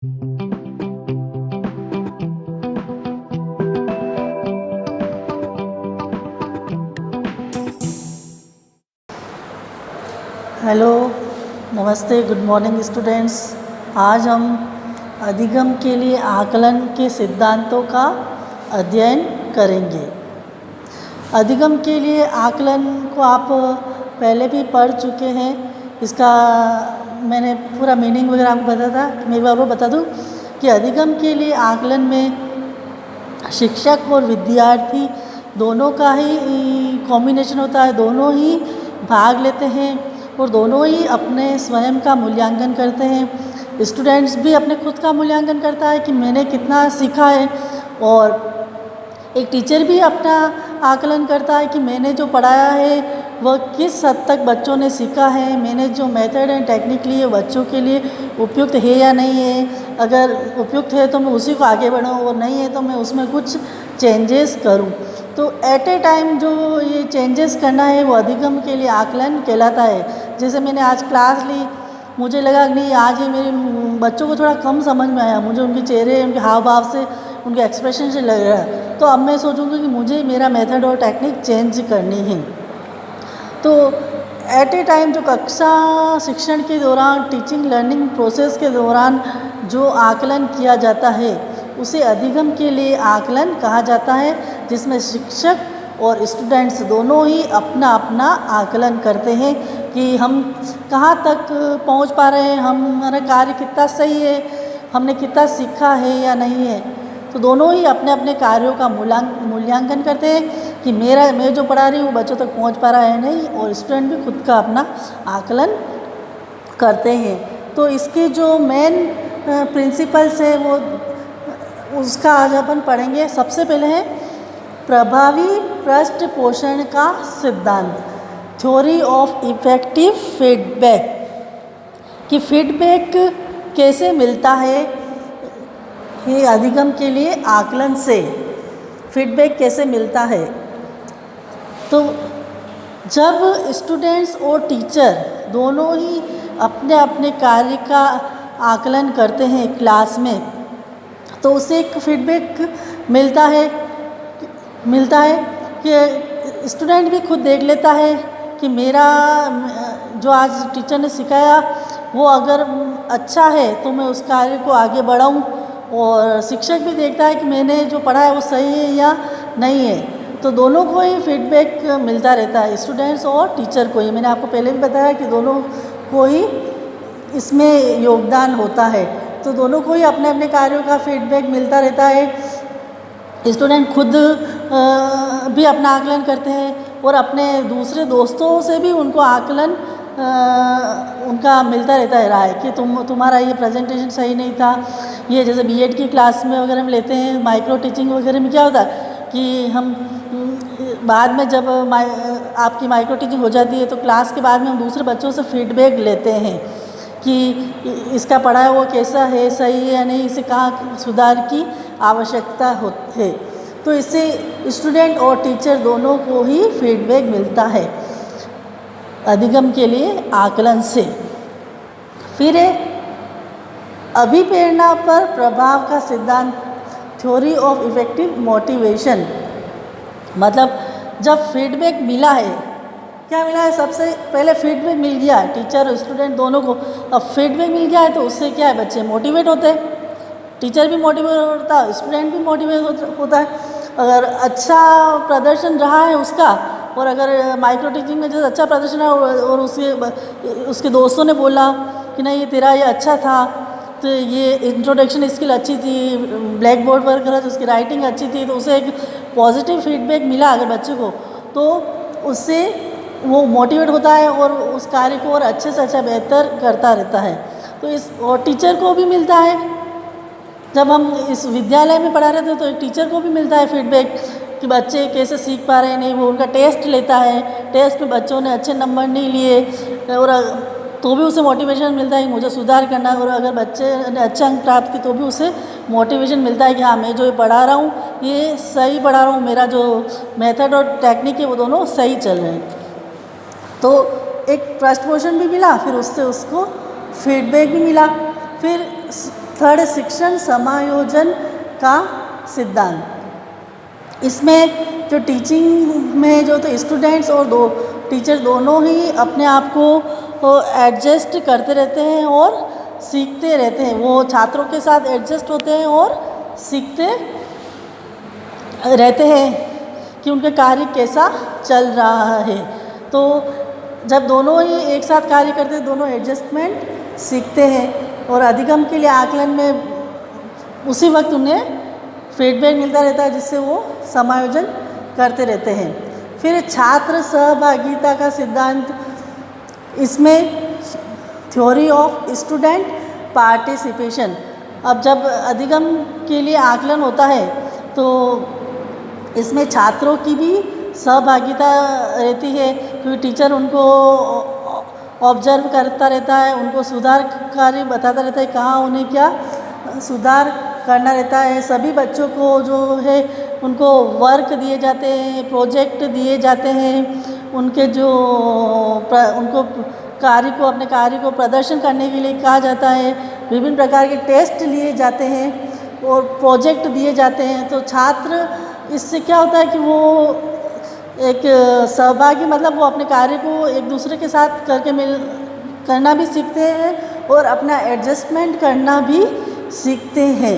Hello, नमस्ते, good morning students. आज हम अधिगम के लिए आकलन के सिद्धांतों का अध्ययन करेंगे। अधिगम के लिए आकलन को आप पहले भी पढ़ चुके हैं। इसका मैंने पूरा मीनिंग वगैरह आपको बताया था। मैं एक बार वो बता दूं कि अधिगम के लिए आकलन में शिक्षक और विद्यार्थी दोनों का ही कॉम्बिनेशन होता है, दोनों ही भाग लेते हैं और दोनों ही अपने स्वयं का मूल्यांकन करते हैं। स्टूडेंट्स भी अपने खुद का मूल्यांकन करता है कि मैंने कितना सीखा है, और एक टीचर भी अपना आकलन करता है कि मैंने जो पढ़ाया है वह किस हद तक बच्चों ने सीखा है, मैंने जो मेथड एंड टेक्निक ली है बच्चों के लिए उपयुक्त है या नहीं है। अगर उपयुक्त है तो मैं उसी को आगे बढ़ाऊँ, और नहीं है तो मैं उसमें कुछ चेंजेस करूँ। तो एट ए टाइम जो ये चेंजेस करना है वो अधिगम के लिए आकलन कहलाता है। जैसे मैंने आज क्लास ली, मुझे लगा कि नहीं, आज ये मेरे बच्चों को थोड़ा कम समझ में आया, मुझे उनके चेहरे, उनके हाव भाव से, उनके एक्सप्रेशन से लग रहा है, तो अब मैं सोचूंगी कि मुझे मेरा मेथड और टेक्निक चेंज करनी है। तो एट ए टाइम जो कक्षा शिक्षण के दौरान, टीचिंग लर्निंग प्रोसेस के दौरान जो आकलन किया जाता है उसे अधिगम के लिए आकलन कहा जाता है, जिसमें शिक्षक और स्टूडेंट्स दोनों ही अपना अपना आकलन करते हैं कि हम कहाँ तक पहुँच पा रहे हैं, हमारा कार्य कितना सही है, हमने कितना सीखा है या नहीं है। तो दोनों ही अपने अपने कार्यों का मूल्यांकन करते हैं कि मैं जो पढ़ा रही हूँ बच्चों तक पहुँच पा रहा है नहीं, और स्टूडेंट भी खुद का अपना आकलन करते हैं। तो इसके जो मेन प्रिंसिपल्स है वो उसका आज अपन पढ़ेंगे। सबसे पहले है प्रभावी पृष्ठ पोषण का सिद्धांत, थ्योरी ऑफ इफेक्टिव फीडबैक, कि फीडबैक कैसे मिलता है। ये अधिगम के लिए आकलन से फीडबैक कैसे मिलता है। तो जब स्टूडेंट्स और टीचर दोनों ही अपने अपने कार्य का आकलन करते हैं क्लास में, तो उसे एक फीडबैक मिलता है कि स्टूडेंट भी खुद देख लेता है कि मेरा जो आज टीचर ने सिखाया वो अगर अच्छा है तो मैं उस कार्य को आगे बढ़ाऊं, और शिक्षक भी देखता है कि मैंने जो पढ़ा है वो सही है या नहीं है। तो दोनों को ही फीडबैक मिलता रहता है, स्टूडेंट्स और टीचर को ही। मैंने आपको पहले भी बताया कि दोनों को ही इसमें योगदान होता है। तो दोनों को ही अपने अपने कार्यों का फीडबैक मिलता रहता है। स्टूडेंट खुद भी अपना आकलन करते हैं और अपने दूसरे दोस्तों से भी उनको आकलन उनका मिलता रहता है राय कि तुम्हारा ये प्रेजेंटेशन सही नहीं था। ये जैसे बीएड की क्लास में वगैरह हम लेते हैं, माइक्रो टीचिंग वगैरह में क्या होता है कि हम बाद में जब आपकी माइक्रो टीचिंग हो जाती है तो क्लास के बाद में हम दूसरे बच्चों से फीडबैक लेते हैं कि इसका पढ़ाया वो कैसा है, सही है या नहीं, इसे कहाँ सुधार की आवश्यकता है। तो इससे स्टूडेंट और टीचर दोनों को ही फीडबैक मिलता है अधिगम के लिए आकलन से। फिर अभिप्रेरणा पर प्रभाव का सिद्धांत, थ्योरी ऑफ इफेक्टिव मोटिवेशन, मतलब जब फीडबैक मिला है, क्या मिला है, सबसे पहले फीडबैक मिल गया है टीचर और स्टूडेंट दोनों को। अब फीडबैक मिल गया है तो उससे क्या है, बच्चे मोटिवेट होते हैं, टीचर भी मोटिवेट होता है, स्टूडेंट भी मोटिवेट होता है। अगर अच्छा प्रदर्शन रहा है उसका, और अगर माइक्रो टीचिंग में जैसे अच्छा प्रदर्शन रहा और उसके दोस्तों ने बोला कि नहीं तेरा ये अच्छा था, तो ये इंट्रोडक्शन स्किल अच्छी थी, ब्लैक बोर्ड पर करा तो उसकी राइटिंग अच्छी थी, तो उसे एक पॉजिटिव फीडबैक मिला अगर बच्चे को, तो उससे वो मोटिवेट होता है और उस कार्य को और अच्छे से अच्छा बेहतर करता रहता है। तो इस और टीचर को भी मिलता है, जब हम इस विद्यालय में पढ़ा रहे थे तो एक टीचर को भी मिलता है फीडबैक कि बच्चे कैसे सीख पा रहे हैं नहीं। वो उनका टेस्ट लेता है, टेस्ट में बच्चों ने अच्छे नंबर नहीं लिए और तो भी उसे मोटिवेशन मिलता है कि मुझे सुधार करना है। और अगर बच्चे ने अच्छे अंक प्राप्त किए तो भी उसे मोटिवेशन मिलता है कि हाँ मैं जो ये पढ़ा रहा हूँ ये सही पढ़ा रहा हूँ, मेरा जो मेथड और टेक्निक है वो दोनों सही चल रहे हैं। तो एक पृष्ठ पोषण भी मिला, फिर उससे उसको फीडबैक भी मिला। फिर थर्ड, शिक्षण समायोजन का सिद्धांत। इसमें जो टीचिंग में जो तो स्टूडेंट्स और टीचर दोनों ही अपने आप को एडजस्ट करते रहते हैं और सीखते रहते हैं। वो छात्रों के साथ एडजस्ट होते हैं और सीखते रहते हैं कि उनका कार्य कैसा चल रहा है। तो जब दोनों ही एक साथ कार्य करते हैं, दोनों एडजस्टमेंट सीखते हैं और अधिगम के लिए आकलन में उसी वक्त उन्हें फीडबैक मिलता रहता है, जिससे वो समायोजन करते रहते हैं। फिर छात्र सहभागिता का सिद्धांत, इसमें थ्योरी ऑफ स्टूडेंट पार्टिसिपेशन। अब जब अधिगम के लिए आकलन होता है तो इसमें छात्रों की भी सहभागिता रहती है, क्योंकि टीचर उनको ऑब्जर्व करता रहता है, उनको सुधार कार्य बताता रहता है, कहाँ उन्हें क्या सुधार करना रहता है। सभी बच्चों को जो है उनको वर्क दिए जाते हैं, प्रोजेक्ट दिए जाते हैं, उनके जो उनको अपने कार्य को प्रदर्शन करने के लिए कहा जाता है। विभिन्न प्रकार के टेस्ट लिए जाते हैं और प्रोजेक्ट दिए जाते हैं। तो छात्र इससे क्या होता है कि वो एक सहभागी, मतलब वो अपने कार्य को एक दूसरे के साथ करना भी सीखते हैं और अपना एडजस्टमेंट करना भी सीखते हैं।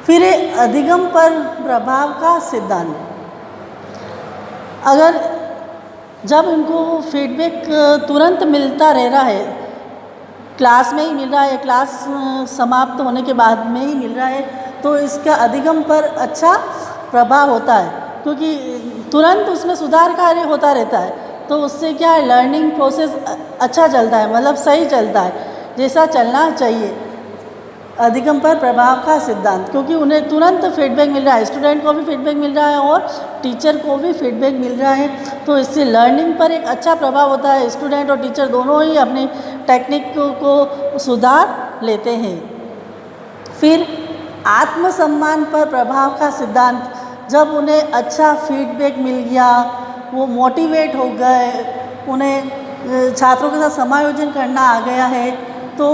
फिर अधिगम पर प्रभाव का सिद्धांत, अगर जब उनको फीडबैक तुरंत मिलता रह रहा है, क्लास में ही मिल रहा है, क्लास समाप्त होने के बाद में ही मिल रहा है, तो इसका अधिगम पर अच्छा प्रभाव होता है, क्योंकि तुरंत उसमें सुधार कार्य होता रहता है। तो उससे क्या है, लर्निंग प्रोसेस अच्छा चलता है, मतलब सही चलता है, जैसा चलना चाहिए। अधिगम पर प्रभाव का सिद्धांत, क्योंकि उन्हें तुरंत फीडबैक मिल रहा है, स्टूडेंट को भी फीडबैक मिल रहा है और टीचर को भी फीडबैक मिल रहा है, तो इससे लर्निंग पर एक अच्छा प्रभाव होता है। स्टूडेंट और टीचर दोनों ही अपनी टेक्निक को सुधार लेते हैं। फिर आत्मसम्मान पर प्रभाव का सिद्धांत, जब उन्हें अच्छा फीडबैक मिल गया, वो मोटिवेट हो गए, उन्हें छात्रों के साथ समायोजन करना आ गया है, तो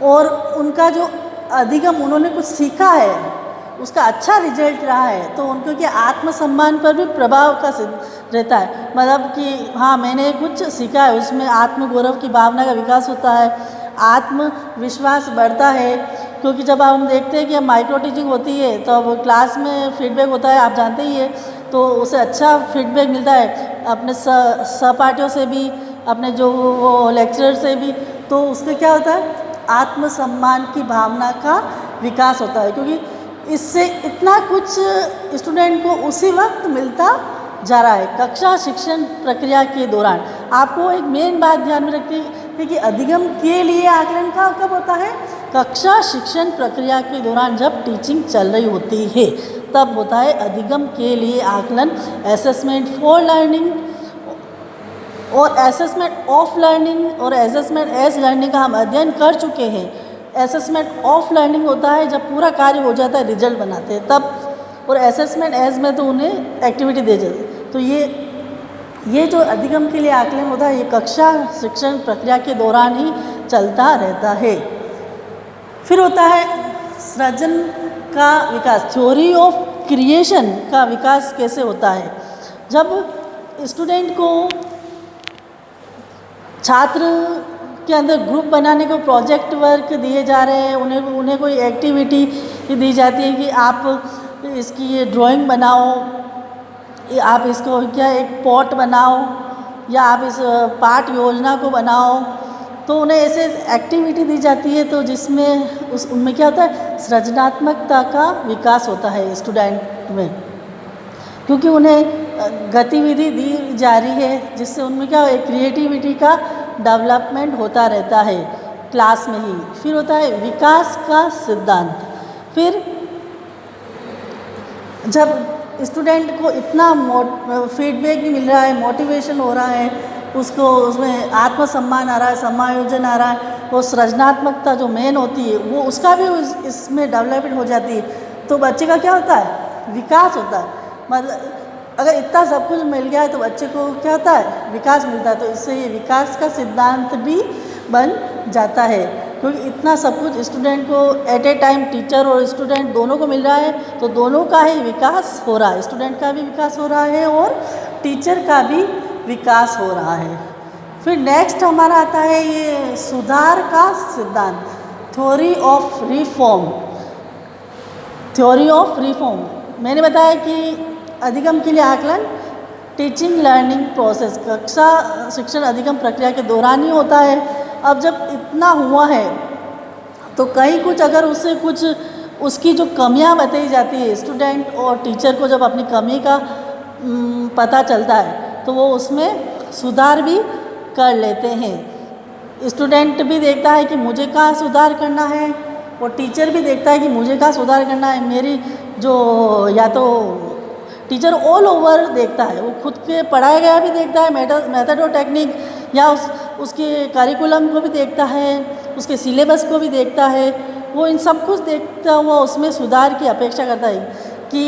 और उनका जो अधिगम उन्होंने कुछ सीखा है, उसका अच्छा रिजल्ट रहा है, तो उनको क्या आत्मसम्मान पर भी प्रभाव का रहता है। मतलब कि हाँ, मैंने कुछ सीखा है, उसमें आत्मगौरव की भावना का विकास होता है, आत्मविश्वास बढ़ता है। क्योंकि जब हम देखते हैं कि हम माइक्रो टीचिंग होती है, तो अब क्लास में फीडबैक होता है, आप जानते ही है, तो उसे अच्छा फीडबैक मिलता है अपने सहपाठियों से भी, अपने जो लेक्चरर से भी, तो उससे क्या होता है, आत्मसम्मान की भावना का विकास होता है, क्योंकि इससे इतना कुछ स्टूडेंट को उसी वक्त मिलता जा रहा है। कक्षा शिक्षण प्रक्रिया के दौरान आपको एक मेन बात ध्यान में रखती है कि अधिगम के लिए आकलन का कब होता है, कक्षा शिक्षण प्रक्रिया के दौरान, जब टीचिंग चल रही होती है तब होता है अधिगम के लिए आकलन। असेसमेंट फॉर लर्निंग और असेसमेंट ऑफ लर्निंग और असेसमेंट एज लर्निंग का हम अध्ययन कर चुके हैं। असेसमेंट ऑफ लर्निंग होता है जब पूरा कार्य हो जाता है, रिजल्ट बनाते हैं तब, और असेसमेंट एज में तो उन्हें एक्टिविटी दे जाती है। तो ये जो अधिगम के लिए आकलन होता है, ये कक्षा शिक्षण प्रक्रिया के दौरान ही चलता रहता है। फिर होता है सृजन का विकास, थ्योरी ऑफ क्रिएशन का विकास कैसे होता है। जब स्टूडेंट को छात्र के अंदर ग्रुप बनाने को प्रोजेक्ट वर्क दिए जा रहे हैं, उन्हें कोई एक्टिविटी दी जाती है कि आप इसकी ये ड्राइंग बनाओ, आप इसको क्या एक पॉट बनाओ, या आप इस पाठ योजना को बनाओ, तो उन्हें ऐसे एक्टिविटी दी जाती है, तो जिसमें उनमें क्या होता है, सृजनात्मकता का विकास होता है स्टूडेंट में, क्योंकि उन्हें गतिविधि दी जा रही है, जिससे उनमें क्या एक क्रिएटिविटी का डेवलपमेंट होता रहता है क्लास में ही। फिर होता है विकास का सिद्धांत। फिर जब स्टूडेंट को इतना फीडबैक भी मिल रहा है, मोटिवेशन हो रहा है, उसको उसमें आत्मसम्मान आ रहा है, समायोजन आ रहा है, वो सृजनात्मकता जो मेन होती है वो उसका भी इसमें डेवलपमेंट हो जाती है, तो बच्चे का क्या होता है, विकास होता है। मतलब अगर इतना सब कुछ मिल गया है तो बच्चे को क्या होता है, विकास मिलता है, तो इससे ये विकास का सिद्धांत भी बन जाता है। क्योंकि इतना सब कुछ स्टूडेंट को एट ए टाइम टीचर और स्टूडेंट दोनों को मिल रहा है, तो दोनों का ही विकास हो रहा है, स्टूडेंट का भी विकास हो रहा है और टीचर का भी विकास हो रहा है। फिर नेक्स्ट हमारा आता है ये सुधार का सिद्धांत, theory of reform. Theory of reform मैंने बताया कि अधिगम के लिए आकलन टीचिंग लर्निंग प्रोसेस, कक्षा शिक्षण अधिगम प्रक्रिया के दौरान ही होता है। अब जब इतना हुआ है तो कहीं कुछ अगर उससे कुछ उसकी जो कमियां बताई जाती है, स्टूडेंट और टीचर को जब अपनी कमी का पता चलता है तो वो उसमें सुधार भी कर लेते हैं। स्टूडेंट भी देखता है कि मुझे कहाँ सुधार करना है और टीचर भी देखता है कि मुझे कहाँ सुधार करना है। मेरी जो या तो टीचर ऑल ओवर देखता है, वो खुद के पढ़ाया गया भी देखता है, मेथड और टेक्निक या उसके करिकुलम को भी देखता है, उसके सिलेबस को भी देखता है। वो इन सब कुछ देखता हुआ उसमें सुधार की अपेक्षा करता है कि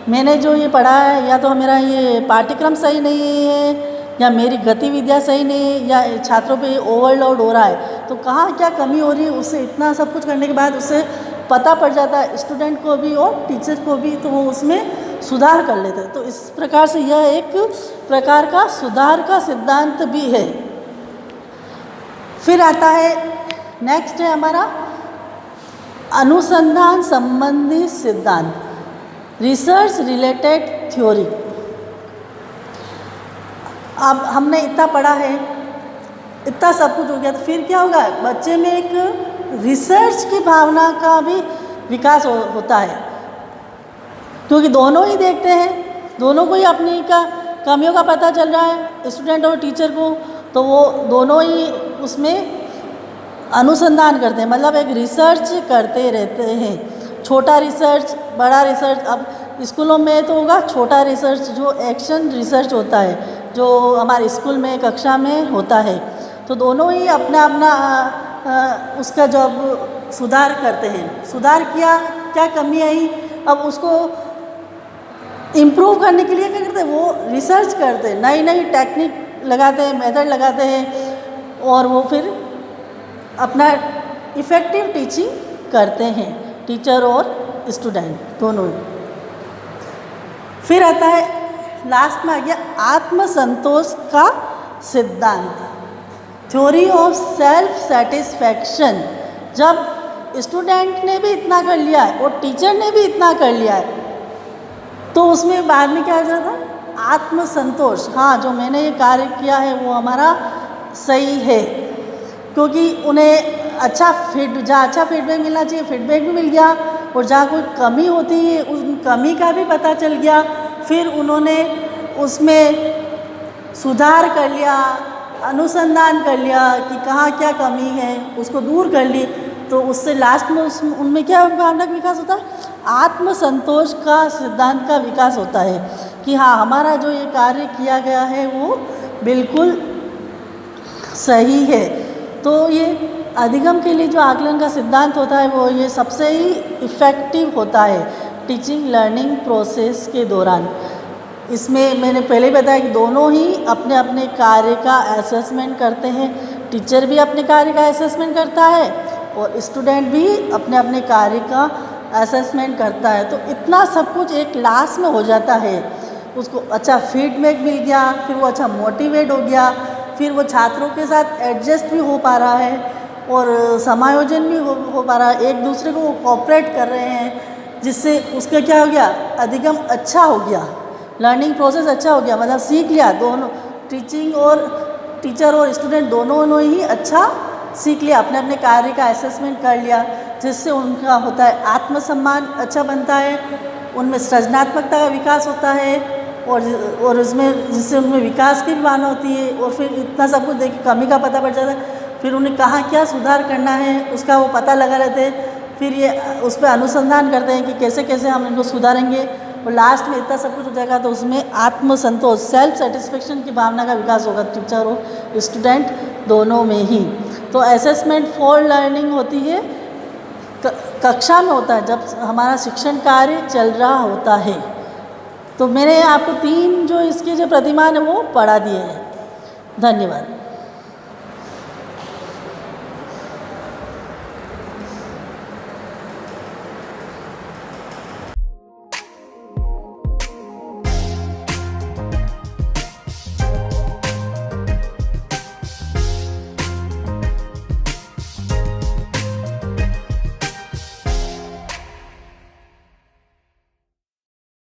मैंने जो ये पढ़ा है या तो मेरा ये पाठ्यक्रम सही नहीं है या मेरी गतिविधियाँ सही नहीं है या छात्रों पे ओवरलोड हो रहा है, तो कहाँ क्या कमी हो रही है। उससे इतना सब कुछ करने के बाद उससे पता पड़ जाता है स्टूडेंट को भी और टीचर को भी, तो वो उसमें सुधार कर लेते हैं। तो इस प्रकार से यह एक प्रकार का सुधार का सिद्धांत भी है। फिर आता है नेक्स्ट है हमारा अनुसंधान संबंधी सिद्धांत, रिसर्च रिलेटेड थ्योरी। अब हमने इतना पढ़ा है, इतना सब कुछ हो गया, तो फिर क्या होगा, बच्चे में एक रिसर्च की भावना का भी विकास होता है, क्योंकि दोनों ही देखते हैं, दोनों को ही अपनी कमियों का पता चल रहा है, स्टूडेंट और टीचर को, तो वो दोनों ही उसमें अनुसंधान करते हैं, मतलब एक रिसर्च करते रहते हैं। छोटा रिसर्च, बड़ा रिसर्च। अब स्कूलों में तो होगा छोटा रिसर्च जो एक्शन रिसर्च होता है, जो हमारे स्कूल में कक्षा में होता है। तो दोनों ही अपना अपना उसका जब सुधार करते हैं, सुधार किया, क्या कमी आई, अब उसको इम्प्रूव करने के लिए क्या करते हैं, वो रिसर्च करते हैं, नई नई टेक्निक लगाते हैं, मेथड लगाते हैं और वो फिर अपना इफ़ेक्टिव टीचिंग करते हैं, टीचर और स्टूडेंट दोनों। फिर आता है लास्ट में आ गया आत्मसंतोष का सिद्धांत, थ्योरी ऑफ सेल्फ सेटिस्फैक्शन। जब स्टूडेंट ने भी इतना कर लिया है और टीचर ने भी इतना कर लिया है, तो उसमें बाद में क्या हो जाता है, आत्मसंतोष। हाँ, जो मैंने ये कार्य किया है वो हमारा सही है, क्योंकि उन्हें जहाँ अच्छा फीडबैक मिलना चाहिए फीडबैक भी मिल गया, और जहाँ कोई कमी होती है उस कमी का भी पता चल गया, फिर उन्होंने उसमें सुधार कर लिया, अनुसंधान कर लिया कि कहाँ क्या कमी है, उसको दूर कर ली। तो उससे लास्ट में उनमें क्या भावना का विकास होता है, आत्मसंतोष का सिद्धांत का विकास होता है कि हाँ, हमारा जो ये कार्य किया गया है वो बिल्कुल सही है। तो ये अधिगम के लिए जो आकलन का सिद्धांत होता है वो ये सबसे ही इफ़ेक्टिव होता है टीचिंग लर्निंग प्रोसेस के दौरान। इसमें मैंने पहले बताया कि दोनों ही अपने अपने कार्य का असेसमेंट करते हैं, टीचर भी अपने कार्य का असेसमेंट करता है और स्टूडेंट भी अपने अपने कार्य का असेसमेंट करता है। तो इतना सब कुछ एक क्लास में हो जाता है, उसको अच्छा फीडबैक मिल गया, फिर वो अच्छा मोटिवेट हो गया, फिर वो छात्रों के साथ एडजस्ट भी हो पा रहा है और समायोजन भी हो पा रहा है, एक दूसरे को वो कोऑपरेट कर रहे हैं, जिससे उसका क्या हो गया, अधिगम अच्छा हो गया, लर्निंग प्रोसेस अच्छा हो गया, मतलब सीख लिया। दोनों टीचर और स्टूडेंट दोनों ही अच्छा सीख लिया, अपने अपने कार्य का असेसमेंट कर लिया, जिससे उनका होता है आत्मसम्मान अच्छा बनता है, उनमें सृजनात्मकता का विकास होता है और इसमें जिससे उनमें विकास की भी भावना होती है। और फिर इतना सब कुछ देख कमी का पता पड़ जाता है, फिर उन्हें कहाँ क्या सुधार करना है उसका वो पता लगा रहते हैं, फिर ये उस पर अनुसंधान करते हैं कि कैसे कैसे हम इनको सुधारेंगे, और लास्ट में इतना सब कुछ हो जाएगा तो उसमें आत्मसंतोष सेल्फ सेटिस्फेक्शन की भावना का विकास होगा टीचर और स्टूडेंट दोनों में ही। तो असेसमेंट फॉर लर्निंग होती है कक्षा में होता है, जब हमारा शिक्षण कार्य चल रहा होता है। तो मैंने आपको 3 जो इसके जो प्रतिमान है वो पढ़ा दिए हैं। धन्यवाद।